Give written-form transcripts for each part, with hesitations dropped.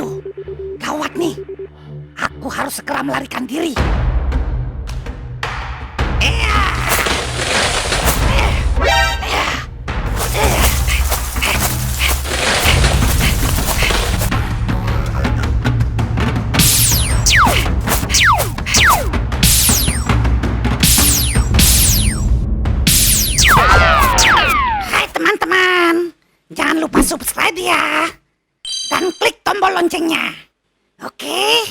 itu? Gawat nih. Aku harus segera melarikan diri. Hai teman-teman, jangan lupa subscribe ya. Dan klik tombol loncengnya. Oke?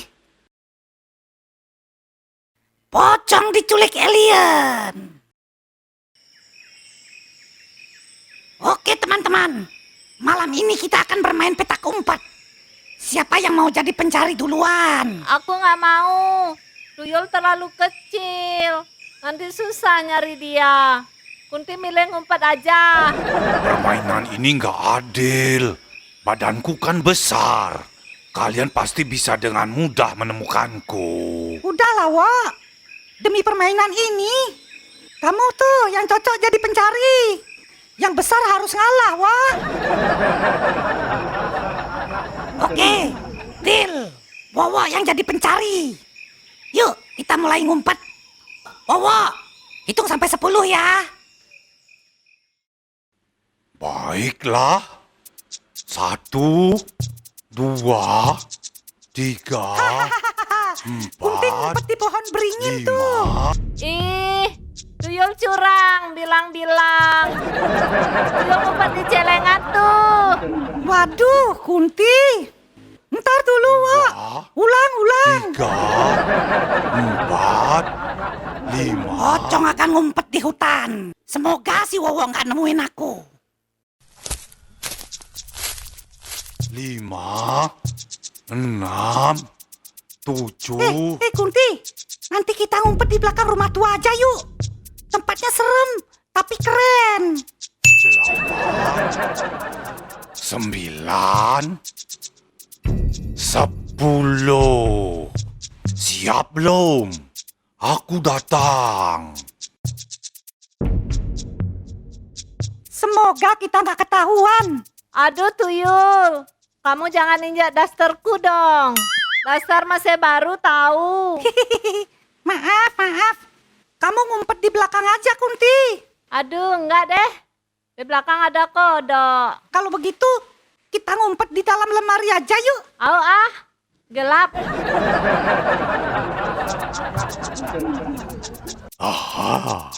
Pocong diculik alien. Oke teman-teman, malam ini kita akan bermain petak umpet. Siapa yang mau jadi pencari duluan? Aku nggak mau. Tuyul terlalu kecil. Nanti susah nyari dia. Kunti milih ngumpet aja. Permainan ini nggak adil. Badanku kan besar. Kalian pasti bisa dengan mudah menemukanku. Udahlah, Wak. Demi permainan ini, kamu tuh yang cocok jadi pencari. Yang besar harus ngalah, Wak. Oke, deal. Wawa yang jadi pencari. Yuk, kita mulai ngumpet. Wawa, hitung sampai 10 ya. Baiklah. 1, 2, 3, 4, Kunti ngumpet di pohon beringin tuh. 5. Ih, Tuyul curang, bilang-bilang. Tuyul ngumpet di celengan tuh. Waduh, Kunti. Ntar dulu, Wak. Ulang. 3, 4, 5. Pocong akan ngumpet di hutan. Semoga si Wawa nggak nemuin aku. 5, 6, 7. Kunti. Nanti kita ngumpet di belakang rumah tua aja yuk. Tempatnya serem, tapi keren. 8, 9, 10. Siap belum? Aku datang. Semoga kita nggak ketahuan. Aduh Tuyul, kamu jangan injak dasterku dong. Daster masih baru tahu. Maaf. Kamu ngumpet di belakang aja, Kunti. Aduh, enggak deh. Di belakang ada kodok. Kalau begitu, kita ngumpet di dalam lemari aja yuk. Gelap. Aha,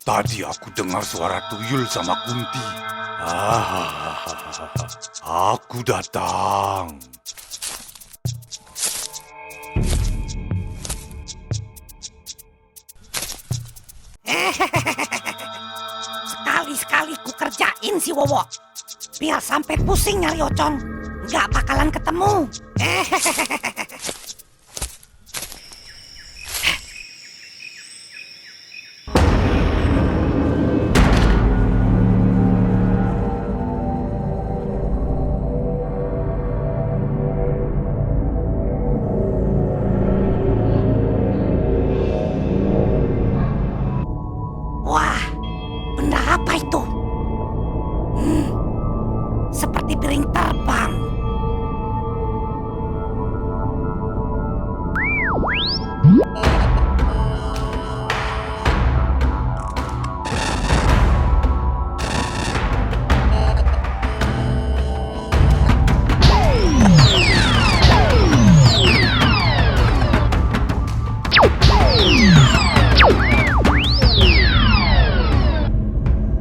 tadi aku dengar suara tuyul sama Kunti. Aku datang. Sekali-sekali ku kerjain si Wowo. Biar sampai pusing nyari Ocong. Nggak bakalan ketemu. Wah, benda apa itu? Seperti piring terbang.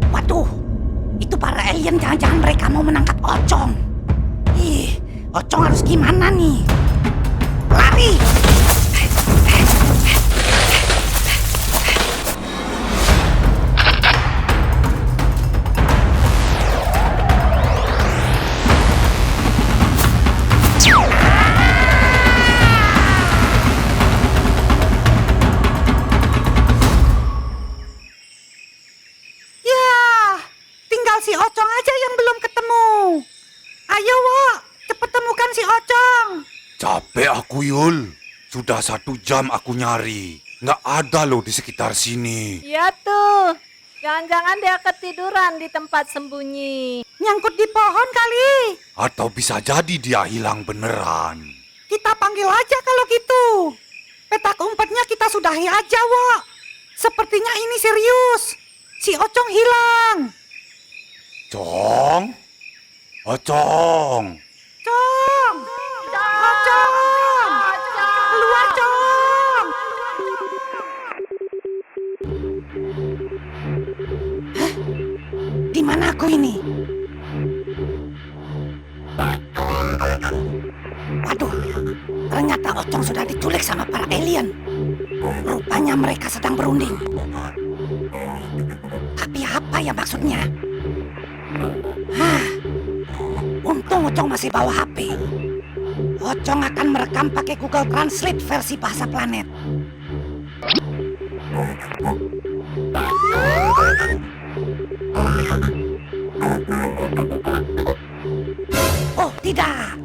Waduh, itu para alien jangan-jangan mereka mau menangkap Ocong. Ih, Ocong harus gimana nih? Lari! Ya, tinggal si Ocong aja yang belum ketemu. Ayo, Wak, cepet temukan si Ocong. Capek aku, Yul. Sudah 1 jam aku nyari. Nggak ada loh di sekitar sini. Iya tuh. Jangan-jangan dia ketiduran di tempat sembunyi. Nyangkut di pohon kali. Atau bisa jadi dia hilang beneran. Kita panggil aja kalau gitu. Petak umpetnya kita sudahi aja, Wak. Sepertinya ini serius. Si Ocong hilang. Cong? Ocong! Cong! Ocong! Keluar, Cong! Hah? Di mana aku ini? Waduh, ternyata Ocong sudah diculik sama para alien. Rupanya mereka sedang berunding. Tapi apa ya maksudnya? Hah, untung Ocong masih bawa HP. Ocong akan merekam pakai Google Translate versi bahasa planet. Oh tidak,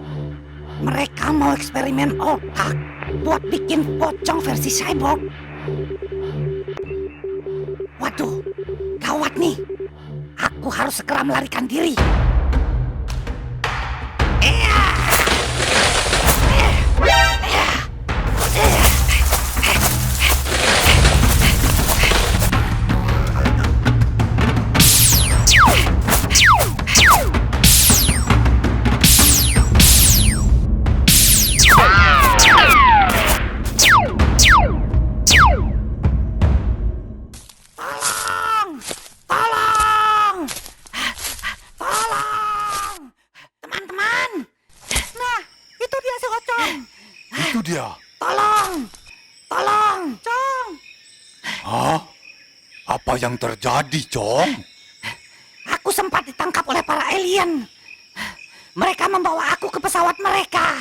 mereka mau eksperimen otak buat bikin pocong versi cyborg. Waduh, gawat nih. Aku harus segera melarikan diri. Itu dia. Tolong! Tolong! Cong! Hah? Apa yang terjadi, Cong? Aku sempat ditangkap oleh para alien. Mereka membawa aku ke pesawat mereka.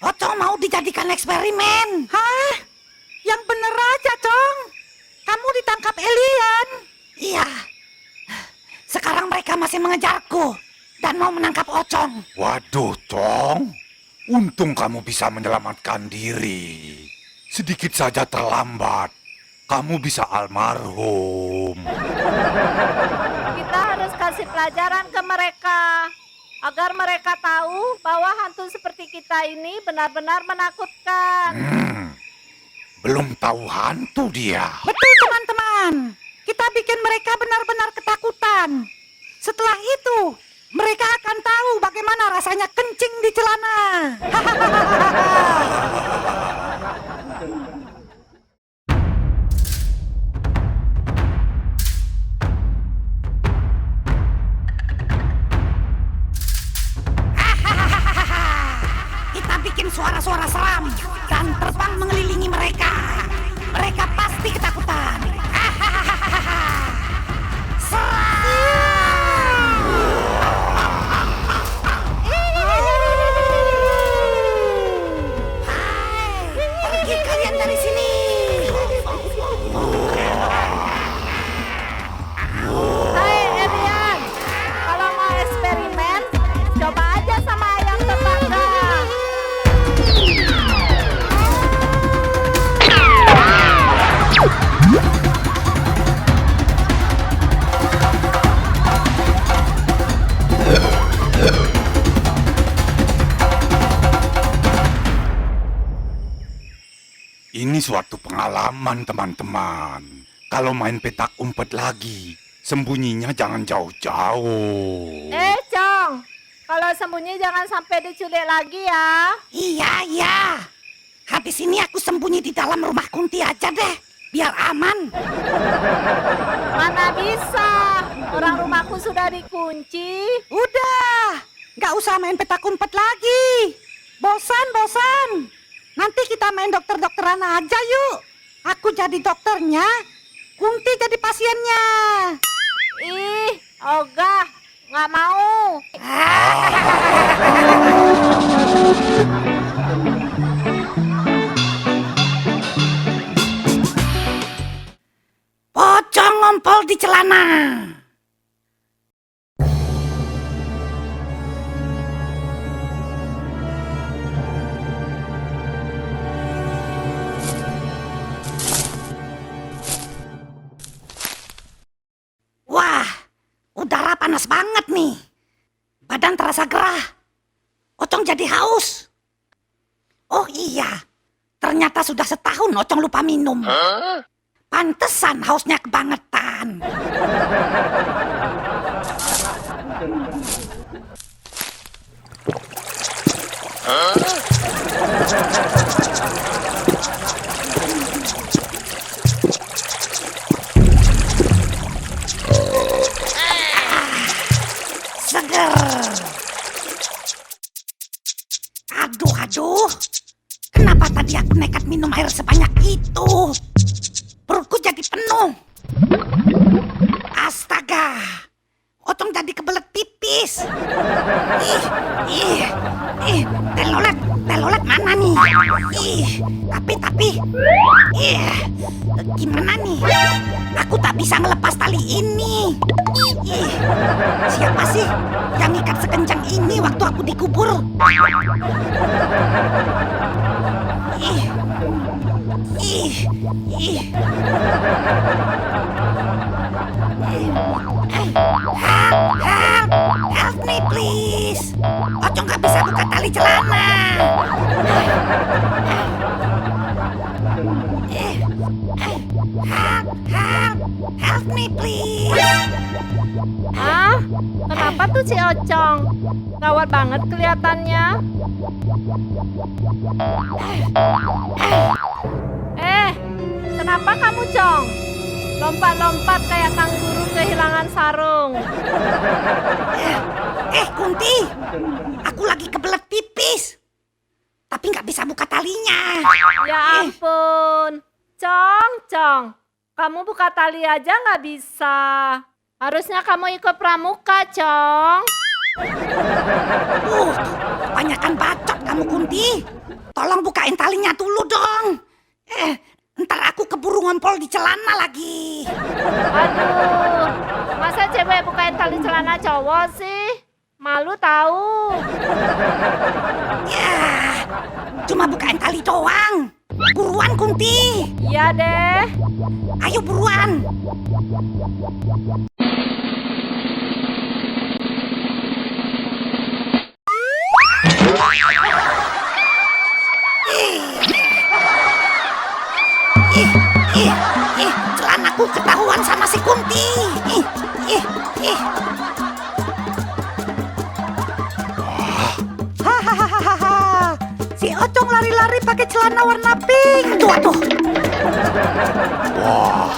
Ocong mau dijadikan eksperimen. Hah? Yang bener aja, Cong. Kamu ditangkap alien. Iya. Sekarang mereka masih mengejarku dan mau menangkap Ocong. Waduh, Cong. Untung kamu bisa menyelamatkan diri. Sedikit saja terlambat, kamu bisa almarhum. Kita harus kasih pelajaran ke mereka agar mereka tahu bahwa hantu seperti kita ini benar-benar menakutkan. Belum tahu hantu dia. Betul, teman-teman. Kita bikin mereka benar-benar ketakutan. Setelah itu, mereka akan tahu bagaimana rasanya kencing di celana. Kita bikin suara-suara seram dan terbang mengelilingi mereka. Mereka pasti ketakutan. Pergi kalian dari sini. Hai Elian, kalau mau eksperimen, coba aja sama ayam tetangga. Ini suatu pengalaman, teman-teman. Kalau main petak umpet lagi, sembunyinya jangan jauh-jauh. Cong, kalau sembunyi jangan sampai diculik lagi ya. Iya, iya. Habis ini aku sembunyi di dalam rumah Kunti aja deh, biar aman. Mana bisa, orang rumahku sudah dikunci. Udah, nggak usah main petak umpet lagi. Bosan. Nanti kita main dokter-dokteran aja yuk. Aku jadi dokternya, Kunti jadi pasiennya. Ih, ogah, nggak mau. Pocong ngompol di celana. Wah, udara panas banget Ocong jadi haus. Oh iya, ternyata sudah setahun Ocong lupa minum. Pantesan hausnya kebangetan. Seger. Aduh. Kenapa tadi aku nekat minum air sebanyak itu? Perutku jadi penuh. Astaga. Ocong jadi kebelet pipis. Telolet mana nih? Tapi, gimana nih? Aku tak bisa ngelepas tali ini. Siapa sih yang ikat sekencang ini waktu aku dikubur? Help me please. Ocong gak bisa buka tali celana. Help me please. Ah, kenapa tuh si Ocong? Gawat banget kelihatannya. Kenapa kamu, Cong? Lompat-lompat kayak kanguru kehilangan sarung. Kunti, aku lagi kebelet pipis. Tapi nggak bisa buka talinya. Ya ampun. Cong. Kamu buka tali aja nggak bisa. Harusnya kamu ikut pramuka, Cong. Kebanyakan bacot kamu, Kunti. Tolong bukain talinya dulu dong. Ntar aku keburu ngompol di celana lagi. Aduh, masa cewek bukain tali celana cowok sih? Malu tahu. Ya, cuma bukain tali doang. Buruan, Kunti. Iya deh. Ayo buruan. Celanaku ketahuan sama si Kunti. Hahaha. Si Ocong lari-lari pakai celana warna pink. Aduh. Wah,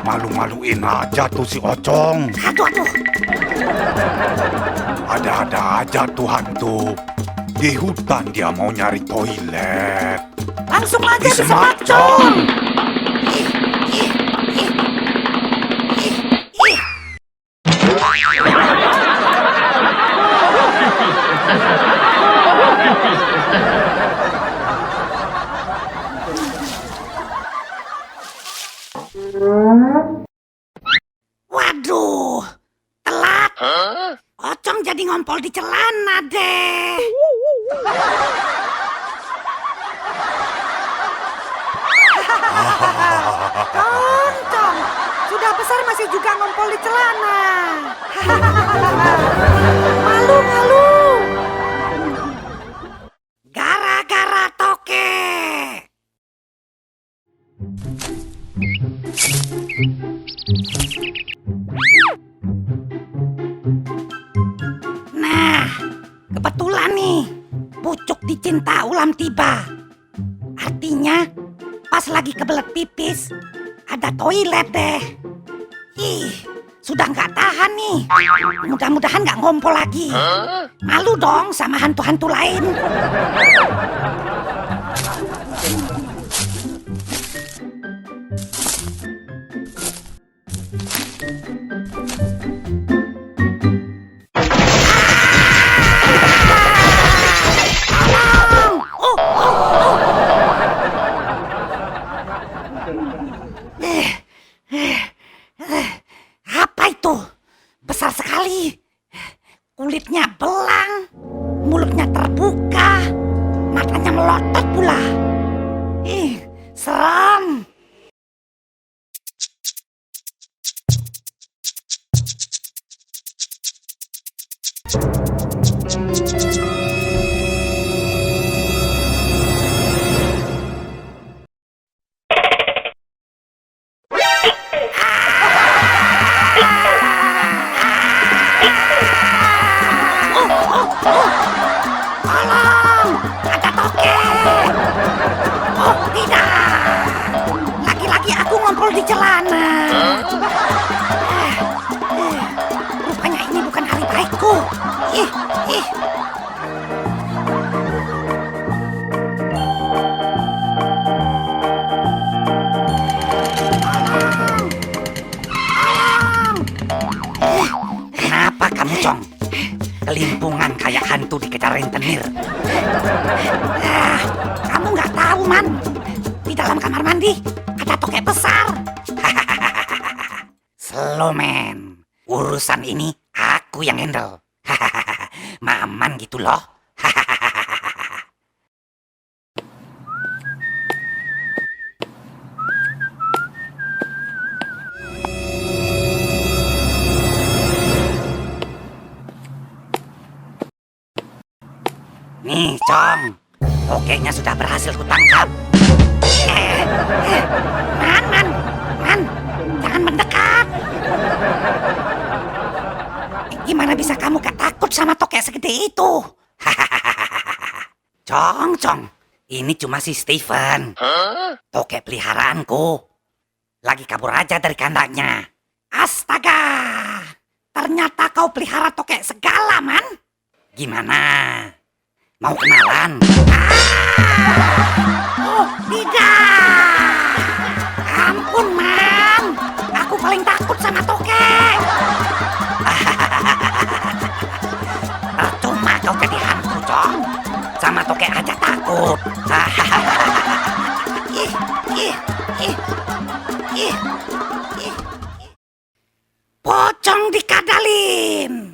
malu-maluin aja tuh si Ocong. Aduh. Ada-ada aja tuh hantu. Di hutan dia mau nyari toilet. Langsung aja Di disemak, semak, Cong. Waduh, telat. Ocong jadi ngompol di celana deh. Cong, sudah besar masih juga ngompol di celana. Malu. Gara-gara toke. Nah, kebetulan nih, pucuk dicinta ulam tiba. Artinya, pas lagi kebelet pipis, ada toilet deh. Sudah nggak tahan nih. Mudah-mudahan nggak ngompol lagi. Malu dong sama hantu-hantu lain. Apa itu? Besar sekali. Kulitnya belang, mulutnya terbuka, matanya melotot pula. Seram. rentenir. Kamu nggak tahu, Man. Di dalam kamar mandi ada tokek besar. Slow, Man. Urusan ini aku yang handle. Maman gitu loh. Nih, Cong. Tokeknya sudah berhasil kutangkap. Man. Jangan mendekat. Gimana bisa kamu gak takut sama tokek segede itu? Cong. Ini cuma si Steven. Tokek peliharaanku. Lagi kabur aja dari kandangnya. Astaga. Ternyata kau pelihara tokek segala, Man. Gimana? Mau kenalan? Oh, tidak! Ampun, Man. Aku paling takut sama tokek. Cuma kau jadi hantu, Cong. Sama tokek aja takut. Pocong dikadalin.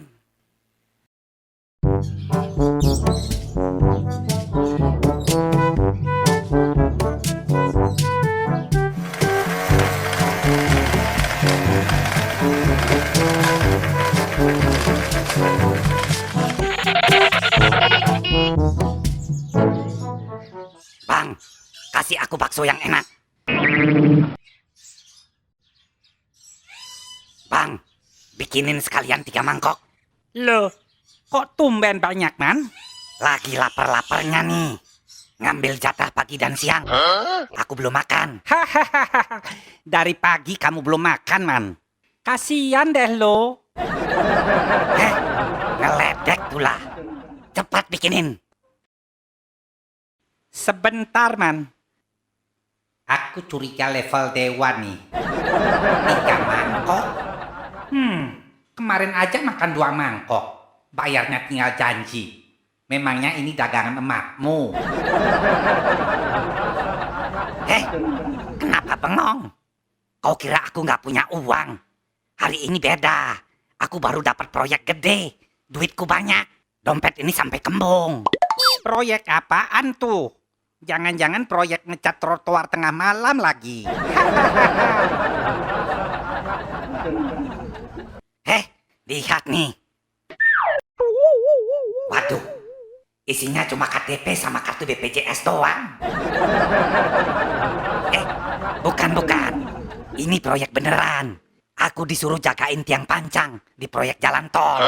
Bang, kasih aku bakso yang enak. Bang, bikinin sekalian 3 mangkok. Loh, kok tumben banyak, Man? Lagi lapar-laparnya nih. Ngambil jatah pagi dan siang. Aku belum makan. Hahaha, dari pagi kamu belum makan, Man. Kasian deh lo. Ngeledek pula. Cepat bikinin. Sebentar, Man. Aku curiga level dewa nih. 3 mangkok? Kemarin aja makan 2 mangkok. Bayarnya tinggal janji. Memangnya ini dagangan emakmu? Kenapa bengong? Kau kira aku nggak punya uang? Hari ini beda. Aku baru dapat proyek gede. Duitku banyak. Dompet ini sampai kembung. Proyek apaan tuh? Jangan-jangan proyek ngecat trotoar tengah malam lagi. Lihat nih. Waduh, isinya cuma KTP sama kartu BPJS doang. Bukan. Ini proyek beneran. Aku disuruh jagain tiang pancang di proyek jalan tol.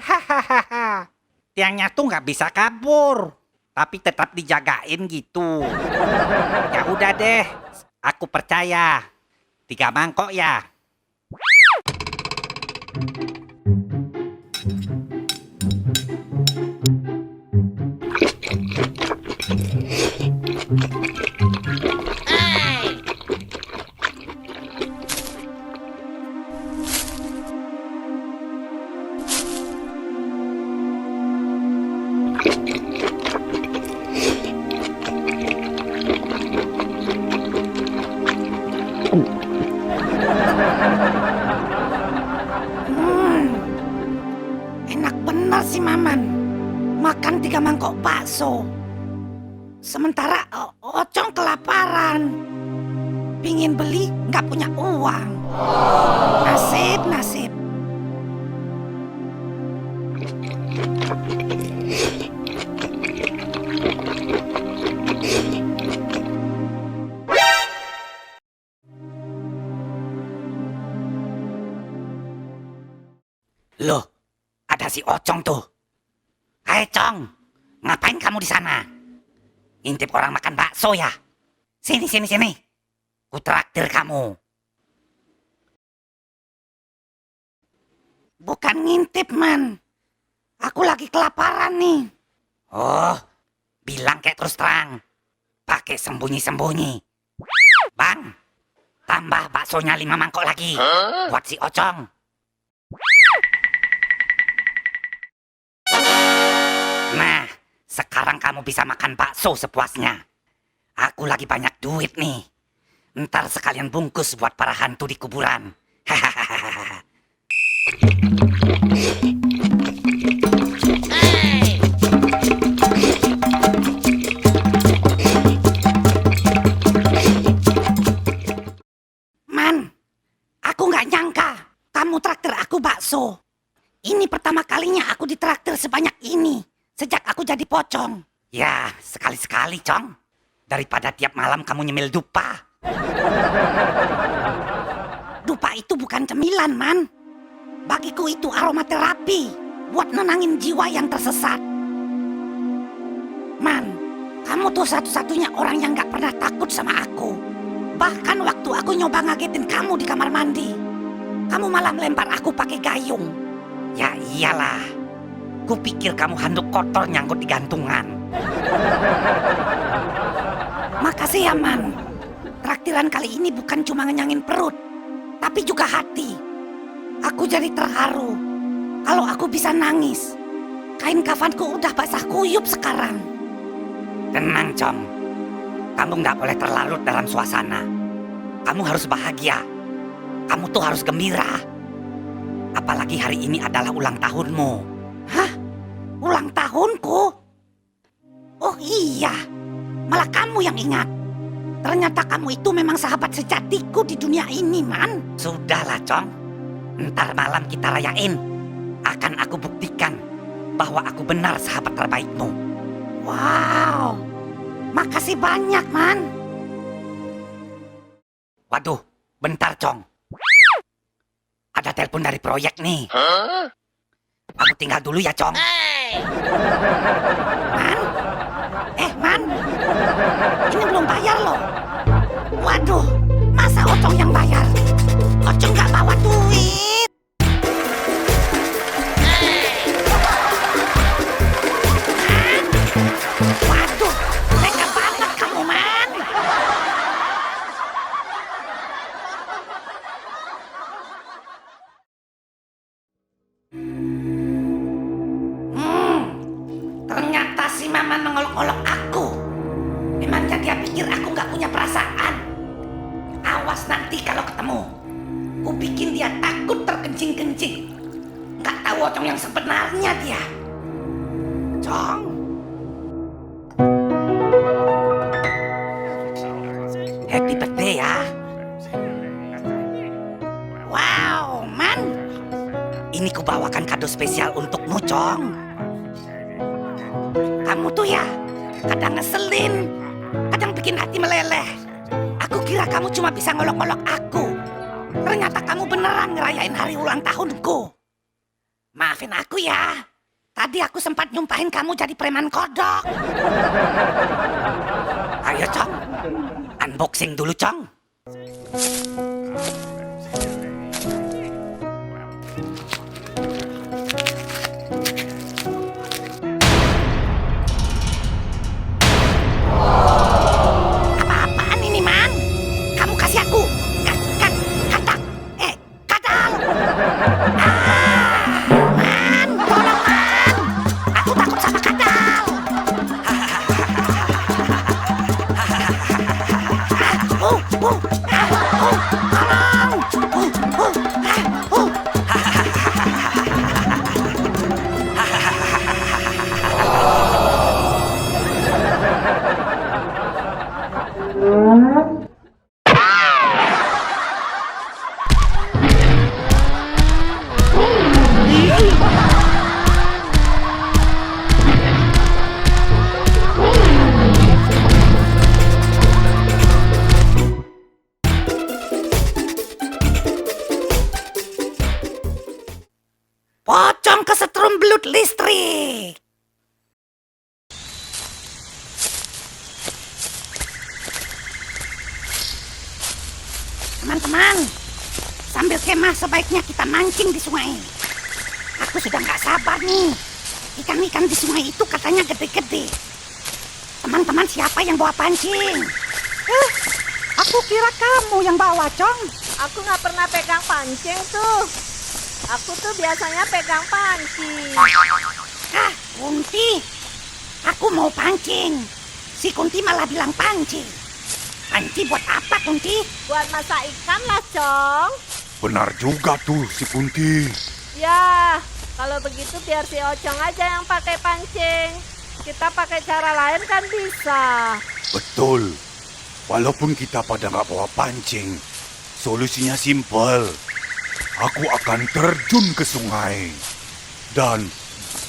Hahaha. Tiangnya tuh nggak bisa kabur, tapi tetap dijagain gitu. Ya udah deh, aku percaya. 3 mangkok ya. Enak benar si Maman. Makan 3 mangkok bakso. Sementara Ocong kelaparan. Pingin beli nggak punya uang. Nasib. Loh, ada si Ocong tuh. Hai Cong, ngapain kamu di sana? Ngintip orang makan bakso ya? Sini. Ku traktir kamu. Bukan ngintip, Man. Aku lagi kelaparan nih. Oh, bilang kayak terus terang. Pakai sembunyi-sembunyi. Bang, tambah baksonya 5 mangkok lagi. Buat si Ocong. Nah, Sekarang kamu bisa makan bakso sepuasnya. Aku lagi banyak duit nih. Ntar sekalian bungkus buat para hantu di kuburan. Hahaha. Man, aku nggak nyangka kamu traktir aku bakso. Ini pertama kalinya aku ditraktir sebanyak ini sejak aku jadi pocong. Ya, sekali-sekali, Cong. Daripada tiap malam kamu nyemil dupa. Dupa itu bukan cemilan, Man. Bagiku itu aromaterapi buat nenangin jiwa yang tersesat. Man, kamu tuh satu-satunya orang yang gak pernah takut sama aku. Bahkan waktu aku nyoba ngagetin kamu di kamar mandi, kamu malah melempar aku pakai gayung. Ya iyalah. Kupikir kamu handuk kotor nyangkut di gantungan. Makasih ya, Man. Traktiran kali ini bukan cuma ngenyangin perut, tapi juga hati. Aku jadi terharu. Kalau aku bisa nangis, kain kafanku udah basah kuyup sekarang. Tenang, Cong. Kamu nggak boleh terlarut dalam suasana. Kamu harus bahagia. Kamu tuh harus gembira. Apalagi hari ini adalah ulang tahunmu. Hah? Ulang tahunku? Oh iya, malah kamu yang ingat. Ternyata kamu itu memang sahabat sejatiku di dunia ini, Man. Sudahlah, Cong. Ntar malam kita rayain. Akan aku buktikan bahwa aku benar sahabat terbaikmu. Wow, makasih banyak, Man. Waduh, bentar, Cong. Ada telepon dari proyek nih. Aku tinggal dulu ya, Cong. Man? Man, ini belum bayar loh. Waduh, masa Ocong yang bayar? Ocong gak bawa duit. Man? Waduh, tega banget kamu, Man. Ternyata si Maman mengolok-olok aku. Memangnya dia pikir aku gak punya perasaan. Awas nanti kalau ketemu. Ku bikin dia takut terkencing-kencing. Gak tahu Ocong yang sebenarnya dia. Cong. Happy birthday ya. Wow, Man. Ini kubawakan kado spesial untukmu, Cong. Kamu tuh ya, kadang ngeselin, kadang bikin hati meleleh. Aku kira kamu cuma bisa ngolok-ngolok aku. Ternyata kamu beneran ngerayain hari ulang tahunku. Maafin aku ya. Tadi aku sempat nyumpahin kamu jadi preman kodok. Ayo, Cong. Unboxing dulu, Cong. Apa-apaan ini, Man? Kamu kasih aku. Katak. Kadal. Man, tolong, Man. Aku takut sama kadal. Tolong. Pocong kesetrum belut listrik. Teman-teman, sambil kemah sebaiknya kita mancing di sungai. Aku sudah nggak sabar nih. Ikan-ikan di sungai itu katanya gede-gede. Teman-teman siapa yang bawa pancing? Aku kira kamu yang bawa, Cong. Aku nggak pernah pegang pancing tuh. Aku tuh biasanya pegang panci. Kunti. Aku mau pancing. Si Kunti malah bilang pancing. Pancing buat apa, Kunti? Buat masak ikan lah, Cong. Benar juga tuh si Kunti. Ya, kalau begitu biar si Ocong aja yang pakai pancing. Kita pakai cara lain kan bisa. Betul. Walaupun kita pada nggak bawa pancing, solusinya simpel. Aku akan terjun ke sungai. Dan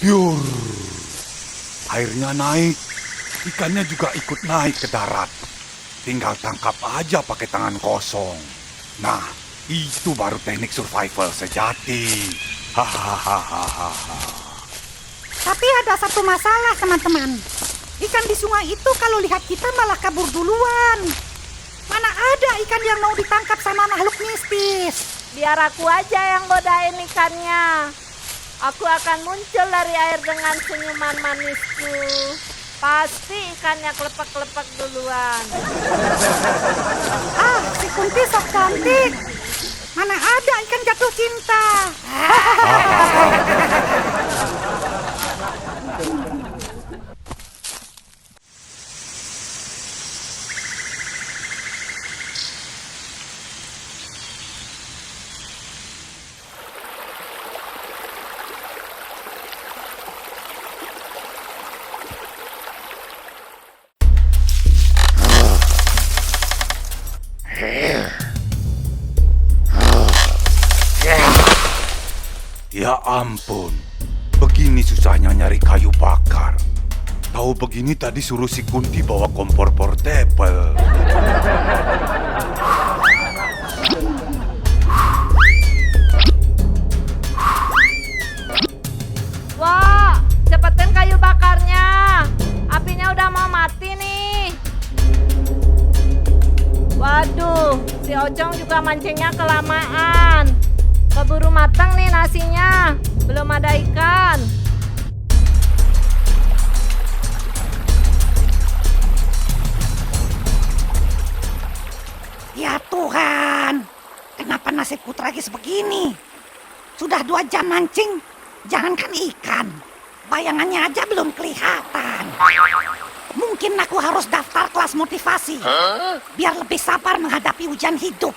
biur. Airnya naik. Ikannya juga ikut naik ke darat. Tinggal tangkap aja pakai tangan kosong. Nah, itu baru teknik survival sejati. Hahaha. Tapi ada satu masalah, teman-teman. Ikan di sungai itu kalau lihat kita malah kabur duluan. Mana ada ikan yang mau ditangkap sama makhluk mistis? Biar aku aja yang godain ikannya. Aku akan muncul dari air dengan senyuman manisku. Pasti ikannya kelepek-kelepek duluan. Ah, si Kunti sok cantik. Mana ada ikan jatuh cinta? Ya ampun, begini susahnya nyari kayu bakar. Tahu begini tadi suruh si Kunti bawa kompor portable. Wah, cepetin kayu bakarnya. Apinya udah mau mati nih. Waduh, si Ocong juga mancingnya kelamaan. Keburu matang nih nasinya. Belum ada ikan. Ya Tuhan, kenapa nasibku tragis begini? Sudah 2 jam mancing, jangankan ikan. Bayangannya aja belum kelihatan. Mungkin aku harus daftar kelas motivasi. Biar lebih sabar menghadapi ujian hidup.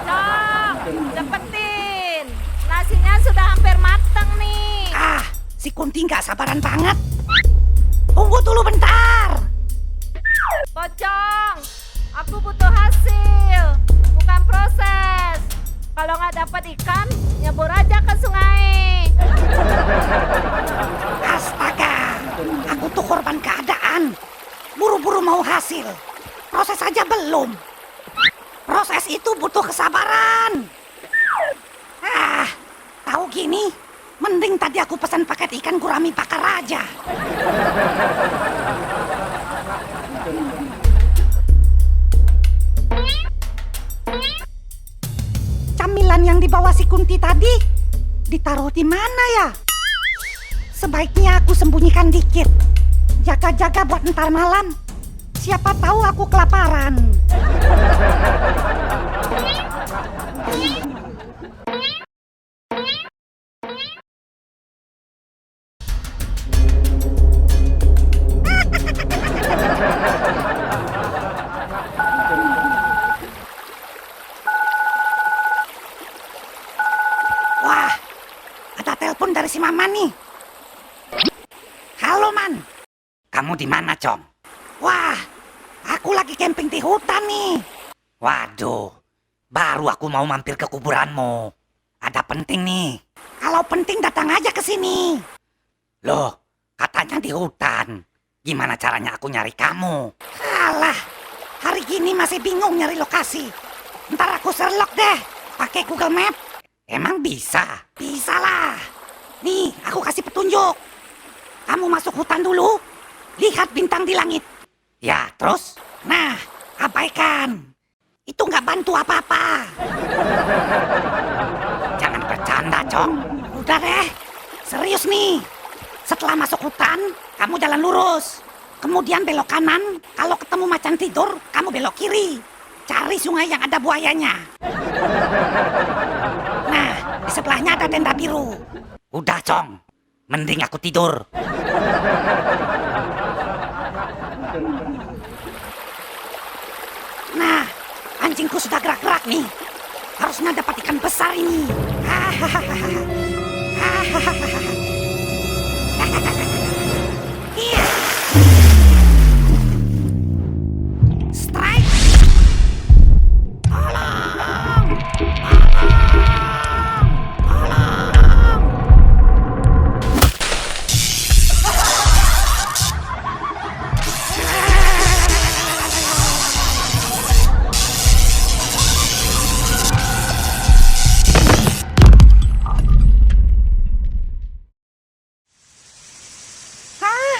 Cong, cepetin. Nasinya sudah hampir matang nih. Ah, si Kunti nggak sabaran banget. Tunggu dulu bentar. Pocong, aku butuh hasil, bukan proses. Kalau nggak dapat ikan, nyebur aja ke sungai. Astaga, aku tuh korban keadaan. Buru-buru mau hasil. Proses aja belum. Proses itu butuh kesabaran. Ah, tahu gini, mending tadi aku pesan paket ikan gurami bakar aja. Camilan yang dibawa si Kunti tadi ditaruh di mana ya? Sebaiknya aku sembunyikan dikit. Jaga-jaga buat ntar malam. Siapa tahu aku kelaparan. Wah, ada telepon dari si Mama nih. Halo, Man. Kamu di mana, Cong? Wah, aku lagi camping di hutan nih. Waduh, baru aku mau mampir ke kuburanmu. Ada penting nih. Kalau penting datang aja ke sini. Loh, katanya di hutan. Gimana caranya aku nyari kamu? Alah, hari gini masih bingung nyari lokasi. Ntar aku serlok deh, pakai Google Map. Emang bisa? Bisa lah. Nih, aku kasih petunjuk. Kamu masuk hutan dulu, lihat bintang di langit. Ya, terus? Nah, abaikan. Itu nggak bantu apa-apa. Jangan bercanda, Cong. Udah deh, serius nih. Setelah masuk hutan, kamu jalan lurus. Kemudian belok kanan, kalau ketemu macan tidur, kamu belok kiri. Cari sungai yang ada buayanya. Nah, di sebelahnya ada tenda biru. Udah, Cong. Mending aku tidur. Nah, anjingku sudah gerak-gerak nih. Harusnya dapat ikan besar ini. Iya. Strike. Tolong. Hah?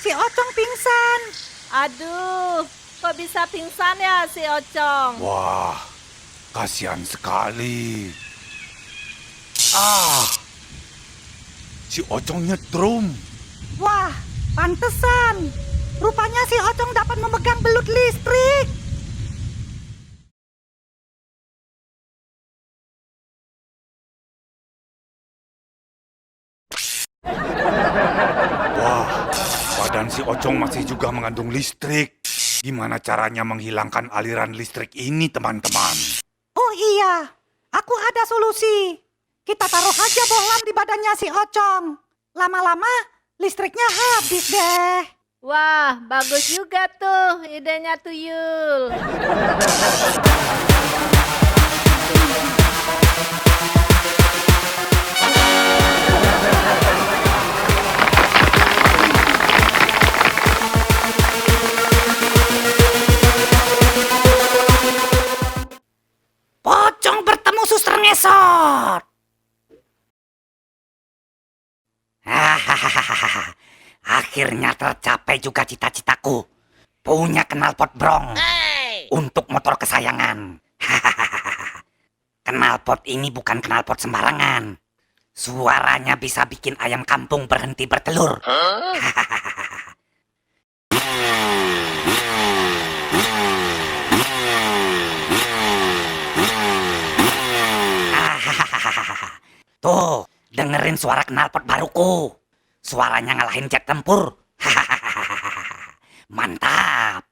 Si Ocong pingsan. Aduh, kok bisa pingsan ya si Ocong? Wah, kasihan sekali. Ah, si Ocong nyetrum. Wah, pantesan. Rupanya si Ocong dapat memegang belut listrik. Wah, badan si Ocong masih juga mengandung listrik. Gimana caranya menghilangkan aliran listrik ini, teman-teman? Oh iya, aku ada solusi. Kita taruh aja bohlam di badannya si Ocong. Lama-lama listriknya habis deh. Wah, bagus juga tuh idenya Tuyul. Pocong bertemu suster ngesot. Hahaha. Akhirnya tercapai juga cita-citaku. Punya knalpot brong. Untuk motor kesayangan. Hahaha. Knalpot ini bukan knalpot sembarangan. Suaranya bisa bikin ayam kampung berhenti bertelur. Hahaha. Tuh, dengerin suara knalpot baruku. Suaranya ngalahin jet tempur. Mantap.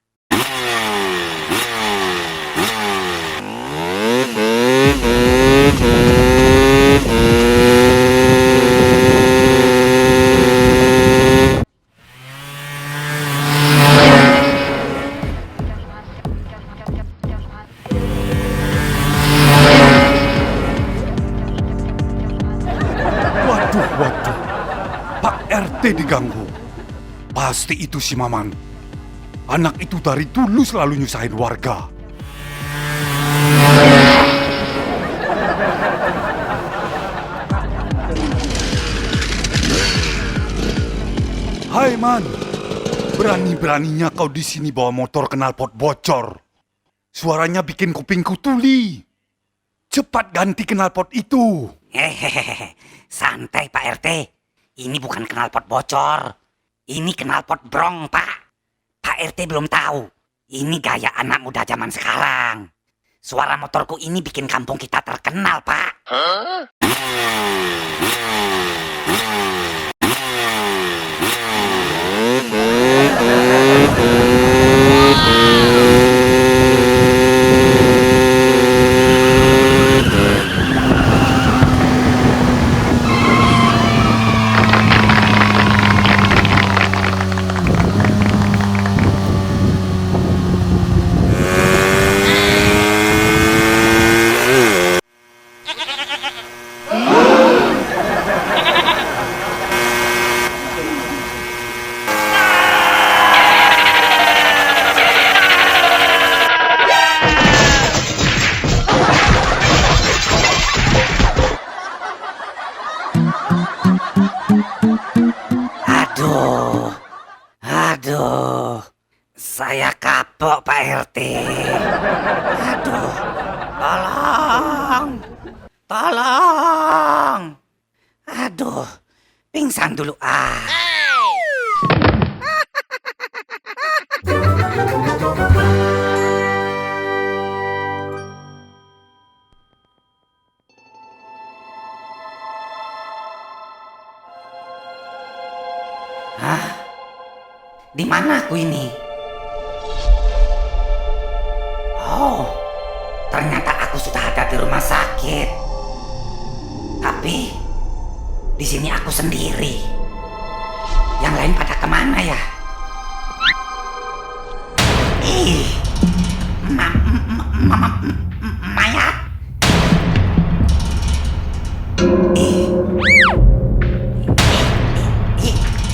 Waduh, Pak RT diganggu. Pasti itu si Maman. Anak itu dari dulu selalu nyusahin warga. Hai Man, berani-beraninya kau di sini bawa motor knalpot bocor. Suaranya bikin kupingku tuli. Cepat ganti knalpot itu. Hehehe, santai Pak RT. Ini bukan knalpot bocor. Ini knalpot brong, Pak. Pak RT belum tahu. Ini gaya anak muda zaman sekarang. Suara motorku ini bikin kampung kita terkenal, Pak. Aduh, saya kapok Pak RT. Aduh, tolong. Aduh, pingsan dulu ah. Hah? Di mana aku ini? Oh, ternyata aku sudah ada di rumah sakit. Tapi di sini aku sendiri. Yang lain pada kemana ya? Ih, mayat.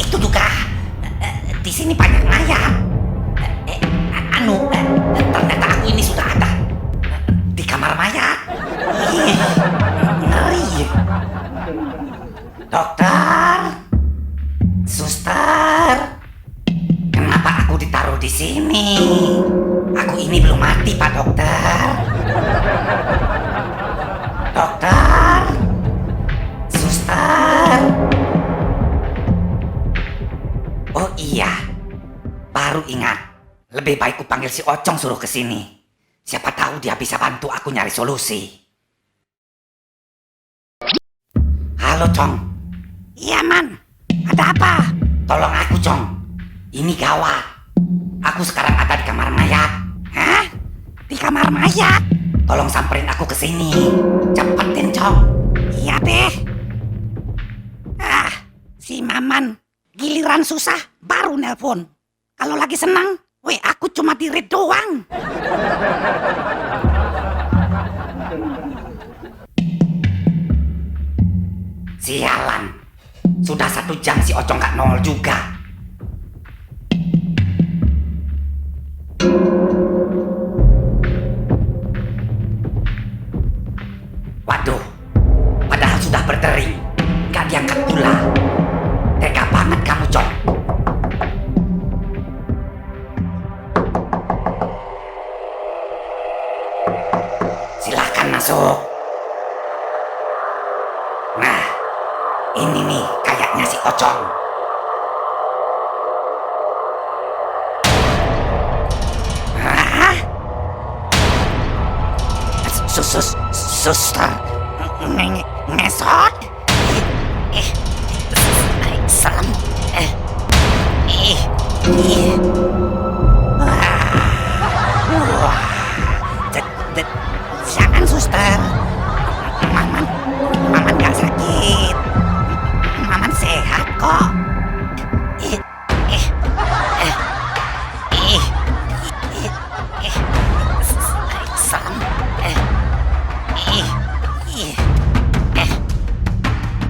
Itu juga di sini banyak mayat. Ternyata aku ini sudah ada di kamar mayat. Ih, ngeri. Dokter, suster, kenapa aku ditaruh di sini? Aku ini belum mati, Pak Dokter. Dokter, suster. Oh iya, baru ingat. Lebih baik ku panggil si Ocong suruh ke sini. Siapa tahu dia bisa bantu aku nyari solusi. Halo, Cong. Iya, Man. Ada apa? Tolong aku, Cong. Ini gawat. Aku sekarang ada di kamar mayat. Hah? Di kamar mayat? Tolong samperin aku ke sini. Cepetin, Cong. Iya deh. Si Maman. Giliran susah, baru nelpon. Kalau lagi senang, aku cuma di-read doang. Sialan. Sudah 1 jam si Ocong gak nongol juga. Waduh, padahal sudah berdering, gak diangkat pula. Tega banget kamu, Cong. Silahkan masuk. Nah, ini nih kayaknya si Ocong. Hah? Suster ngesot? Serem. Wah. Jangan, suster. Maman gak sakit. Maman sehat kok. Serem.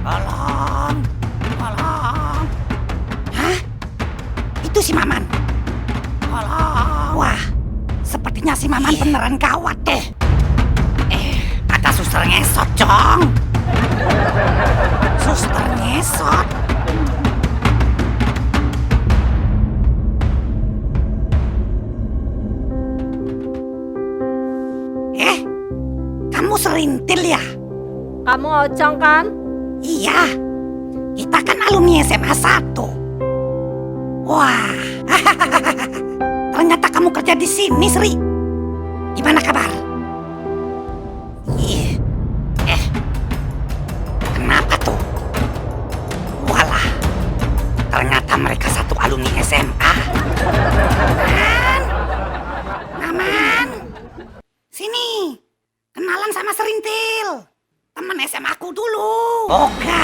Tolong. Hah? Itu si Maman. Tolong. Wah, sepertinya si Maman beneran gawat tuh. Kata suster ngesot, Cong. Suster ngesot. Kamu serintil ya? Kamu Ocong kan? Iya. Kita kan alumni SMA 1. Wah. Ternyata kamu kerja di sini, Sri. Gimana kabar? Kenapa tuh? Walah, ternyata mereka satu alumni SMA. Maman, sini, kenalan sama Serintil, teman SMA aku dulu. Oke.